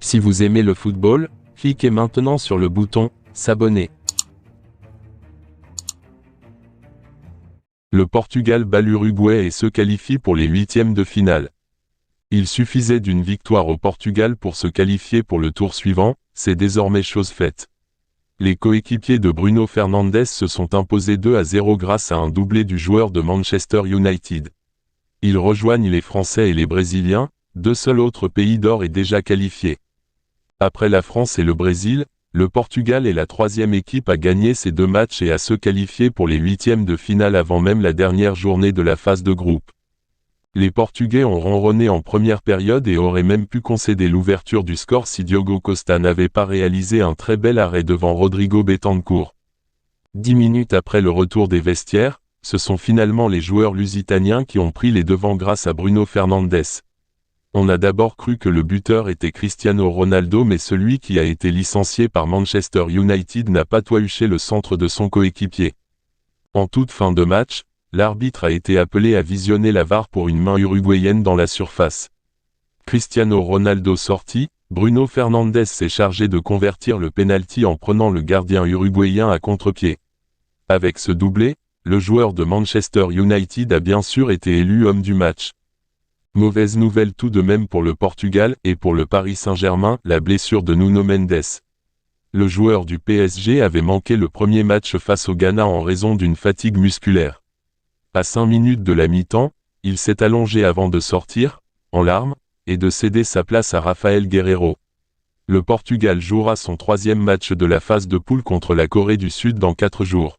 Si vous aimez le football, cliquez maintenant sur le bouton « S'abonner ». Le Portugal bat l'Uruguay et se qualifie pour les huitièmes de finale. Il suffisait d'une victoire au Portugal pour se qualifier pour le tour suivant, c'est désormais chose faite. Les coéquipiers de Bruno Fernandes se sont imposés 2-0 grâce à un doublé du joueur de Manchester United. Ils rejoignent les Français et les Brésiliens, deux seuls autres pays d'or et déjà qualifiés. Après la France et le Brésil, le Portugal est la troisième équipe à gagner ces deux matchs et à se qualifier pour les huitièmes de finale avant même la dernière journée de la phase de groupe. Les Portugais ont ronronné en première période et auraient même pu concéder l'ouverture du score si Diogo Costa n'avait pas réalisé un très bel arrêt devant Rodrigo Bentancur. 10 minutes après le retour des vestiaires, ce sont finalement les joueurs lusitaniens qui ont pris les devants grâce à Bruno Fernandes. On a d'abord cru que le buteur était Cristiano Ronaldo, mais celui qui a été licencié par Manchester United n'a pas touché le centre de son coéquipier. En toute fin de match, l'arbitre a été appelé à visionner la VAR pour une main uruguayenne dans la surface. Cristiano Ronaldo sorti, Bruno Fernandes s'est chargé de convertir le pénalty en prenant le gardien uruguayen à contre-pied. Avec ce doublé, le joueur de Manchester United a bien sûr été élu homme du match. Mauvaise nouvelle tout de même pour le Portugal et pour le Paris Saint-Germain, la blessure de Nuno Mendes. Le joueur du PSG avait manqué le premier match face au Ghana en raison d'une fatigue musculaire. À 5 minutes de la mi-temps, il s'est allongé avant de sortir, en larmes, et de céder sa place à Rafael Guerreiro. Le Portugal jouera son troisième match de la phase de poule contre la Corée du Sud dans 4 jours.